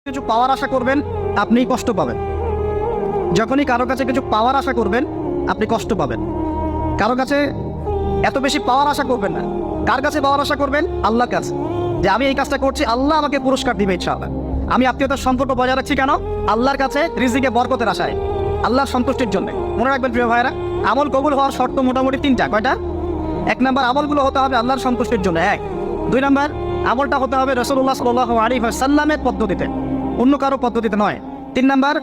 কিছু পাওয়ার আশা করবেন আপনি কষ্ট পাবেন। যখনই কারো কাছে কিছু পাওয়ার আশা করবেন আপনি কষ্ট পাবেন। কারো কাছে এত বেশি পাওয়ার আশা করবেন না। কার কাছে পাওয়ার আশা করবেন? আল্লাহর কাছে, যে আমি এই কাজটা করছি, আল্লাহ আমাকে পুরস্কার দিবে ইনশাআল্লাহ। আমি আত্মীয়তার সম্পর্ক বজায় রাখছি কেন? আল্লাহর কাছে রিজিকে বরকতের আশায়, আল্লাহর সন্তুষ্টির জন্য। মনে রাখবেন প্রিয় ভাইয়েরা, আমল কবুল হওয়ার শর্ত মোটামুটি তিনটা। কয়টা? 1 নম্বর, আমলগুলো হতে হবে আল্লাহর সন্তুষ্টির জন্য। 1 2 নম্বর, আমলটা হতে হবে রাসূলুল্লাহ সাল্লাল্লাহু আলাইহি ওয়াসাল্লামের পদ্ধতিতে, অন্য কারো পদ্ধতিতে নয়। 3 নম্বর,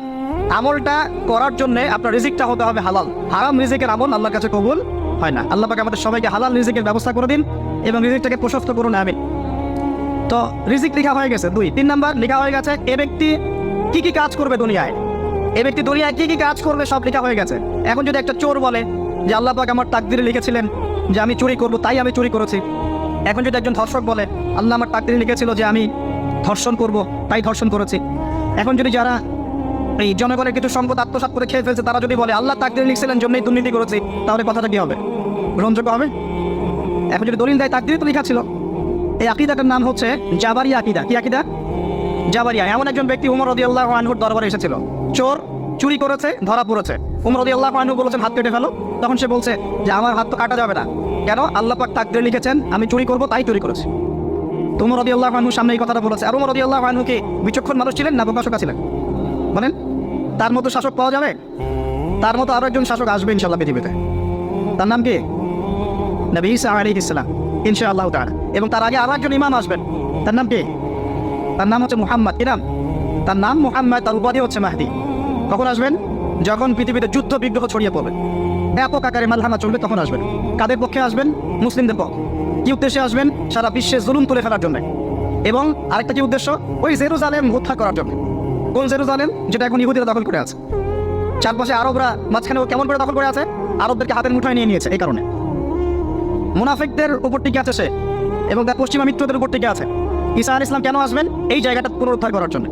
আমলটা করার জন্য আপনার রিজিকটা হতে হবে হালাল। হারাম রিজিকের আমল আল্লাহর কাছে কবুল হয় না। আল্লাহ পাক আমাদের সবাইকে হালাল রিজিকের ব্যবস্থা করে দিন এবং রিজিকটাকে প্রশস্ত করুন, আমিন। তো রিজিক লেখা হয়ে গেছে 2। 3 নম্বর লেখা হয়ে গেছে এ ব্যক্তি কি কি কাজ করবে দুনিয়ায়, এ ব্যক্তি দুনিয়ায় কি কি কাজ করবে সব লেখা হয়ে গেছে। এখন যদি একটা চোর বলে যে আল্লাহ পাক আমার তাকদিরে লিখেছিলেন যে আমি চুরি করব, তাই আমি চুরি করেছি। এখন যদি একজন ধর্ষক বলে আল্লাহ আমার তাকদিরে লিখেছিল যে আমি ধর্ষণ করব, তাই ধর্ষণ করেছি। এখন যদি যারা এই জনগণের কিছু সম্পদ আত্মসাৎ করে খেয়ে ফেলছে তারা যদি বলে আল্লাহ তাকদিরে লিখছিলেন জন্যই দুর্নীতি করেছি, তাহলে কথাটা কি হবে? গ্রহণযোগ্য হবে? এখন যদি দলিল দেয় তাকদিরে তো লেখা ছিল। এই আকীদাটার নাম হচ্ছে জাবারিয়া আকীদা। কি আকীদা? জাবারিয়া। এমন একজন ব্যক্তি উমর রাদিয়াল্লাহু আনহুর দরবারে এসেছিল, চোর চুরি করেছে, ধরা পড়েছে। উমর রাদিয়াল্লাহু আনহু বলেছেন হাত কেটে ফেলো। তখন সে বলছে যে আমার হাত তো কাটা যাবে না, কেন? আল্লাহ পাক তাকদিরে লিখেছেন আমি চুরি করব, তাই চুরি করেছি। তো উমর রাদিয়াল্লাহু আনহুর সামনে এই কথাটা বলেছে। আর উমর রাদিয়াল্লাহু আনহু কি বিচক্ষণ মানুষ ছিলেন না বোকা ছিলেন? বলেন, তার মতো শাসক পাওয়া যাবে? তার মতো আরো একজন শাসক আসবে ইনশাআল্লাহ পৃথিবীতে। তার নাম কি? নবী ঈসা আলাইহিস সালাম ইনশাআল্লাহ তাআলা। এবং তার আগে আরো একজন ইমাম আসবেন। তার নাম কি? তার নাম হচ্ছে মুহাম্মদ। কি নাম? তার নাম মুহাম্মদ, তার উপাধি হচ্ছে মাহদি। কখন আসবেন? যখন পৃথিবীতে যুদ্ধ বিগ্রহ ছড়িয়ে পড়বে, ব্যাপক আকারে মালহামা চলবে, তখন আসবেন। কাদের পক্ষে আসবেন? মুসলিমদের পক্ষে। কি উদ্দেশ্যে আসবেন? সারা বিশ্বে জুলুম তুলে ফেলার জন্য। এবং আরেকটা কি উদ্দেশ্য? ওই জেরুজালেম উদ্ধার করার জন্য। কোন জেরুজালেম? যেটা এখন ইহুদিরা দখল করে আছে। চারপাশে আরবরা, মাঝখানে কেমন করে দখল করে আছে? আরবদেরকে হাতের মুঠোয় নিয়ে নিয়েছে। এই কারণে মুনাফিকদের উপর টিকে আছে সে, এবং তার পশ্চিমা মিত্রদের উপর টিকে আছে। ঈসা আলাইহিস সালাম কেন আসবেন? এই জায়গাটা পুনরুদ্ধার করার জন্য।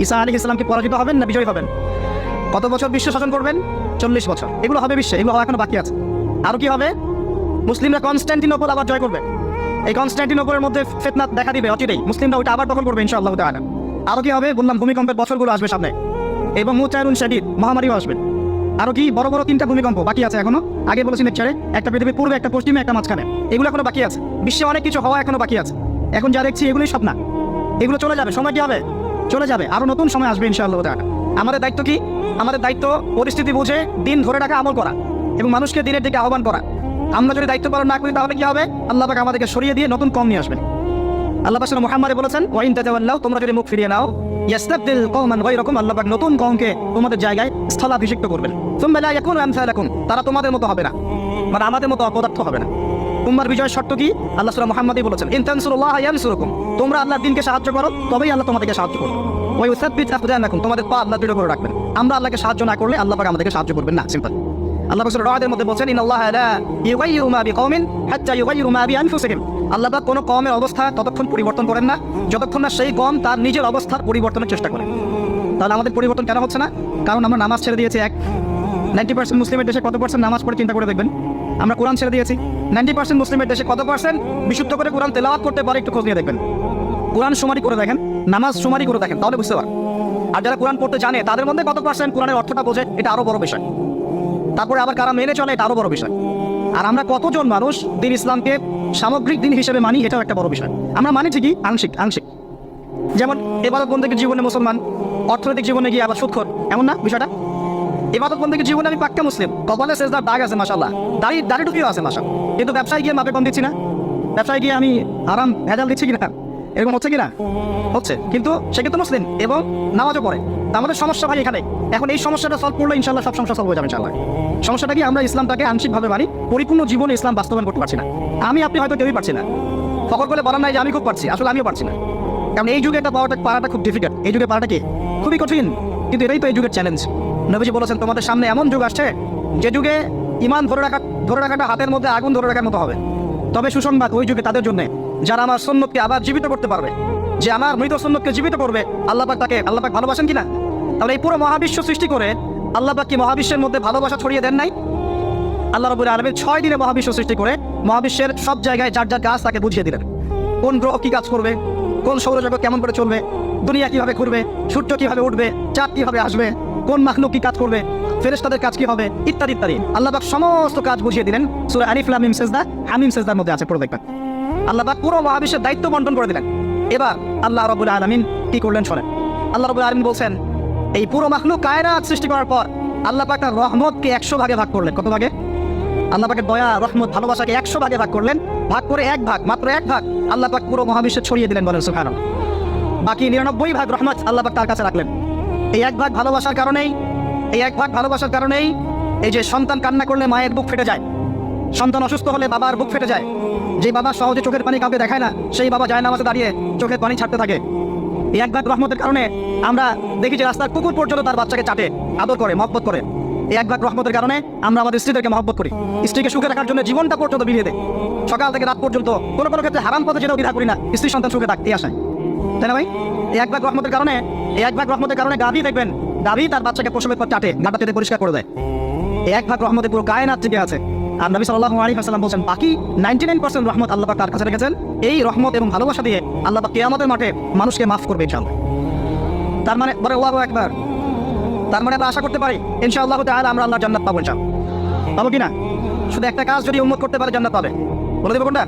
ঈসা আলাইহিস সালাম কি পরাজিত হবেন না বিজয়ী হবেন? কত বছর বিশ্ব শাসন করবেন? 40 বছর। এগুলো হবে বিশ্বে, এগুলো হওয়া এখনো বাকি আছে। আরো কি হবে? মুসলিমরা কনস্ট্যান্টিনোপল আবার জয় করবে। এই কনস্ট্যান্টিনোপলের মধ্যে ফিতনা দেখা দিবে অচিরেই, মুসলিমরা ওইটা আবার দখল করবে ইনশাআল্লাহ তাআলা। আরো কি হবে? বললাম ভূমিকম্পের বছরগুলো আসবে সামনে, এবং মুতায়রুন শাদীদ মহামারীও আসবে। আরো কি? বড় বড় 3টা ভূমিকম্প বাকি আছে এখনো। আগে বলেছি লেকচারে, একটা পৃথিবীর পূর্বে, একটা পশ্চিমে, একটা মাঝখানে। এগুলো এখনো বাকি আছে। বিশ্বে অনেক কিছু হওয়া এখনো বাকি আছে। এখন যা দেখছি এগুলোই সব না, এগুলো চলে যাবে। সময় কি হবে? চলে যাবে। আরো নতুন সময় আসবে ইনশাআল্লাহ তাআলা। আমাদের দায়িত্ব কি? আমাদের দায়িত্ব পরিস্থিতি বুঝে দিন ধরে রাখা, আমল করা এবং মানুষকে দিনের দিকে আহ্বান করা। আমরা যদি দায়িত্ব পালন না করি তাহলে কি হবে? আল্লাহ পাক আমাদেরকে সরিয়ে দিয়ে নতুন কম নিয়ে আসবেন। আল্লাহ পাক মুহাম্মদে বলেছেন ওয়া ইন তাতাওয়াল্লাউ, তোমরা যদি মুখ ফিরিয়ে নাও, ইয়াস্তাবদিল কওমান গায়রাকুম, আল্লাহ পাক নতুন কওমকে তোমাদের জায়গায় স্থলাভিষিক্ত করবেন। সুম্মা লা ইয়াকুনু আমসালাকুম, তারা তোমাদের মতো হবে না, মানে আমাদের মতো অপদার্থ হবে না। উম্মার বিজয়ের শর্ত কি? আল্লাহ সূরা মুহাম্মাদে বলেছেন ইন তানসুরুল্লাহ ইয়ানসুরুকুম, তোমরা আল্লাহর দ্বীনকে সাহায্য করো তবেই আল্লাহ তোমাদেরকে সাহায্য করবে। ওয়া ইউসাব্বিত আকদামাকুম, তোমাদের পা আল্লাহ দৃঢ় করে রাখবেন। আমরা আল্লাহকে সাহায্য না করলে আল্লাহ পাক আমাদেরকে সাহায্য করবেন না। সিম্পল। আল্লাহ পাক সূরা রাদের মধ্যে বলেন ইন্নাল্লাহা লা ইউগাইয়িরু মা বিকওমিন হাত্তা ইউগাইয়িরু মা বিআনফুসিহিম, আল্লাহ পাক কোনো কওমের অবস্থা ততক্ষণ পরিবর্তন করেন না যতক্ষণ না সেই কওম তার নিজের অবস্থার পরিবর্তনের চেষ্টা করে। তাহলে আমাদের পরিবর্তন কেন হচ্ছে না? কারণ আমরা নামাজ ছেড়ে দিয়েছি। 90% মুসলিমের দেশে কত পার্সেন্ট নামাজ পড়ে চিন্তা করে দেখবেন। আমরা কোরআন ছেড়ে দিয়েছি। 90% মুসলিমের দেশে কত পার্সেন্ট বিশুদ্ধ করে কোরআন তেলাওয়াত করতে পারে? একটু খোঁজ নিয়ে দেখবেন। কোরআন শুমারি করে দেখেন, নামাজ শুমারি করে দেখেন, তাহলে বুঝতে পারেন। আর যারা কোরআন পড়তে জানে তাদের মধ্যে কত পার্সেন্ট কোরআনের অর্থটা বোঝে? এটা আরো বড় বিষয়। তারপরে আবার কারা মেনে চলে? এটা আরো বড় বিষয়। আর আমরা কতজন মানুষ দিন ইসলামকে সামগ্রিক দিন হিসেবে মানি? এটাও একটা বড় বিষয়। আমরা মানি ঠিকই, আংশিক। যেমন ইবাদত বন্দেগীর জীবনে মুসলমান, অর্থনৈতিক জীবনে গিয়ে আবার সুদখোর, এমন না বিষয়টা? ইবাদত বন্দেগীর জীবনে আমি পাক্কা মুসলিম, কপালে সেজদার দাগ আছে মাশাআল্লাহ, দাড়ি টুপিও আছে মাশাআল্লাহ, কিন্তু ব্যবসায় গিয়ে মাপে কম দিচ্ছি না? ব্যবসায় গিয়ে আমি আরাম ভেজাল দিচ্ছি কিনা? এরকম হচ্ছে কিনা? হচ্ছে। কিন্তু সে কিন্তু মুসলিম এবং নামাজও পড়ে। আমাদের সমস্যা ভাই এখানে। এখন এই সমস্যাটা সলভ করলে ইনশাআল্লাহ সব সমস্যা সলভ হয়ে যাবে ইনশাআল্লাহ। সমস্যাটা কি? আমরা ইসলামটাকে আংশিকভাবে মানি, পরিপূর্ণ জীবনে ইসলাম বাস্তবায়ন করতে পারছি না। আপনি হয়তো কেউই পারছি না। ফখর করে বলার নাই যে আমি খুব পারছি, আসলে আমিও পারছি না। কারণ এই যুগে এটা পারাটা খুব ডিফিকাল্ট। এই যুগে পারাটা কি? খুবই কঠিন। কিন্তু এটাই তো এই যুগের চ্যালেঞ্জ। নবীজি বলেছেন তোমাদের সামনে এমন যুগ আসছে যে যুগে ঈমান ধরে রাখাটা হাতের মধ্যে আগুন ধরে রাখার মতো হবে। তবে সুসংবাদ ওই যুগে তাদের জন্য যারা আমার সুন্নতকে আবার জীবিত করতে পারবে, যে আমার মৃত সুন্নতকে জীবিত করবে। আল্লাহ পাক ভালোবাসেন কিনা? তাহলে এই পুরো মহাবিশ্ব সৃষ্টি করে আল্লাহ পাক কি মহাবিশ্বের মধ্যে ভালোবাসা ছড়িয়ে দেন নাই? আল্লাহ রাব্বুল আলামিন 6 দিনে মহাবিশ্ব সৃষ্টি করে মহাবিশ্বের সব জায়গায় যার যার কাজ তাকে বুঝিয়ে দিলেন। কোন গ্রহ কি কাজ করবে, কোন সৌরজগৎ কেমন করে চলবে, দুনিয়া কিভাবে ঘুরবে, সূর্য কিভাবে উঠবে, চাঁদ কিভাবে আসবে, কোন মাখলুক কি কাজ করবে, ফেরেশতাদের কাজ কি হবে, ইত্যাদি ইত্যাদি আল্লাহ পাক সমস্ত কাজ বুঝিয়ে দিলেন। সূরা আলিফ লাম মিম সিজদা, হামিম সিজদার মধ্যে আছে, পড়ে দেখবেন। আল্লাহ পাক পুরো মহাবিশ্বের দায়িত্ব বন্টন করে দিলেন। এবার আল্লাহ রাব্বুল আলামিন কি করলেন শোনেন। আল্লাহ রাব্বুল আলামিন বলছেন, এই পুরো মাখলুক কায়নাত সৃষ্টি করার পর আল্লাহ পাক তার রহমতকে 100 ভাগে ভাগ করলেন। কত ভাগে? আল্লাহ পাকের দয়া, রহমত, ভালোবাসাকে 100 ভাগে ভাগ করলেন। ভাগ করে এক ভাগ, মাত্র এক ভাগ আল্লাহ পাক পুরো মহাবিশ্বে ছড়িয়ে দিলেন, বলেন সুবহানাল্লাহ। বাকি 99 ভাগ রহমত আল্লাহ পাক তার কাছে রাখলেন। এই এক ভাগ ভালোবাসার কারণেই, এই যে সন্তান কান্না করলে মায়ের বুক ফেটে যায়, সন্তান অসুস্থ হলে বাবার বুক ফেটে যায়, যে বাবা সহজে চোখের পানি কাউকে দেখায় না, সেই বাবা যায় নামাজে দাঁড়িয়ে চোখের পানি ছাড়তে থাকে। এই এক ভাগ রহমতের কারণে আমরা দেখি যে রাস্তার কুকুর পর্যন্ত তার বাচ্চাকে চাটে, আদর করে, মহব্বত করে। এই এক ভাগ রহমতের কারণে আমরা আমাদের স্ত্রীদেরকে মহব্বত করি, স্ত্রীকে সুখে রাখার জন্য জীবনটা পর্যন্ত বিলিয়ে দেয়। সকাল থেকে রাত পর্যন্ত কোনো কোনো ক্ষেত্রে হারাম পথে যেতেও দ্বিধা করি না, স্ত্রী সন্তান সুখে থাকতে আসায়, তাই না ভাই? এই এক ভাগ রহমতের কারণে গাভী দেখবেন, গাভী তার বাচ্চাকে প্রসবের পর চাটে, গাঁটা চেটে পরিষ্কার করে দেয়। এই এক ভাগ রহমতে পুরো কায়নাত থেকে আছে। আর নবী সাল্লাল্লাহু আলাইহি ওয়াসাল্লাম বলেন, বাকি 99% রহমত আল্লাহ পাক তার কাছে রেখেছেন। এই রহমত এবং ভালোবাসা দিয়ে আল্লাহ পাক কিয়ামতের মাঠে মানুষকে মাফ করবে ইনশাআল্লাহ। তার মানে বলে আল্লাহু আকবার, তার মানে আমরা আশা করতে পারি ইনশাআল্লাহ তাআলা আমরা আল্লাহর জান্নাত পাবো ইনশাআল্লাহ। পাবো কিনা? শুধু একটা কাজ যদি উম্মত করতে পারে জান্নাত পাবে। বলে দেবো কোনটা?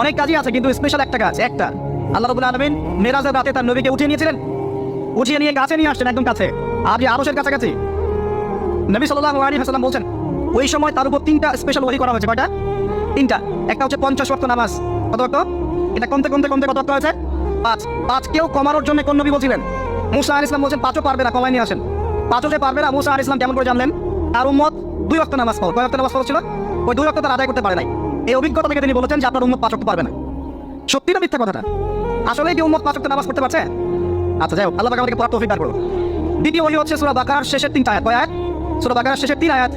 অনেক কাজই আছে, কিন্তু স্পেশাল একটা কাজ, একটা আল্লাহ রাব্বুল আলামিন মেরাজের রাতে তার নবীকে উঠিয়ে নিয়েছিলেন, উঠিয়ে নিয়ে কাছে নিয়ে আসছেন, একদম কাছে, আর যে আরশের কাছাকাছি। নবী সাল্লাল্লাহু আলাইহি ওয়াসাল্লাম বলছেন, ওই সময় তার উপর 3টা স্পেশাল ওহী করা হয়েছে। কয়টা? 3টা। একটা হচ্ছে 50 ওয়াক্ত নামাজ। কত ওয়াক্ত? এটা কমতে কত ওয়াক্ত হয়েছে? 5 কেউ কমানোর জন্য কোন নবী বলছিলেন? মুসা আলাইহিস সালাম বলছেন 5ও পারবে না, কমাই নিয়ে আসেন। 5ও যে পারবে না, মুসা আলাইহিস সালাম কেমন করে জানলেন? আর উম্মত 2 ওয়াক্ত নামাজ পড়ে। কয় ওয়াক্ত নামাজ পড়ছিল? ওই 2 ওয়াক্ত তার আদায় করতে পারে নাই। এই অভিজ্ঞতা থেকে তিনি বলেছেন যে আপনার উম্মত 5 ওয়াক্ত পারবে না। সত্যি না মিথ্যা কথাটা? আসলে কি উম্মত 5 ওয়াক্ত নামাজ পড়তে পারছে? আচ্ছা যাই হোক, আল্লাহ পাক আমাদেরকে পড়ার তৌফিক দান করুন। দ্বিতীয় ওহী হচ্ছে সূরা বাকারার শেষের 3টা আয়াত। কয় আয়াত? সূরা বাকারার শেষের 3 আয়াত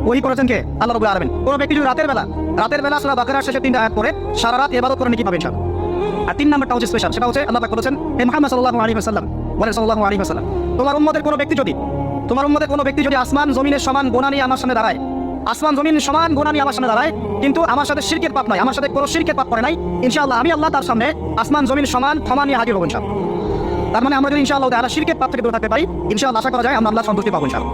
ওহী করেছেন কে? আল্লাহ রাব্বুল আলামিন। কোন ব্যক্তি যদি রাতের বেলা সূরা বাকারার শেষের 3টা আয়াত পড়ে সারা রাত ইবাদত করে নাকি পাবে ইনশাআল্লাহ। আর 3 নাম্বারটা হচ্ছে স্পেশাল, সেটা হচ্ছে আল্লাহ পাক বলেছেন, হে মুহাম্মদ সাল্লাল্লাহু আলাইহি ওয়াসাল্লাম, বলেন সাল্লাল্লাহু আলাইহি ওয়াসাল্লাম, তোমার উম্মতের কোনো ব্যক্তি যদি আসমান জমিনের সমান গুনাহ নিয়ে আমার সামনে দাঁড়ায়, আসমান জমিন সমান গুনাহ নিয়ে আমার সামনে দাঁড়ায়, কিন্তু আমার সাথে শিরকের পাপ নাই, আমার সাথে কোনো শিরকের পাপ করে নাই, ইনশাআল্লাহ আমি আল্লাহ তার সামনে আসমান জমিন সমান ক্ষমা নিয়ে হাজির হব ইনশাআল্লাহ। তার মানে আমরা যদি ইনশাআল্লাহ তাআলা শিরকের পাপ থেকে দূরে থাকতে পারি, ইনশাআল্লাহ আশা করা যায় আমরা আল্লাহর সন্তুষ্টি পাবো ইনশাআল্লাহ।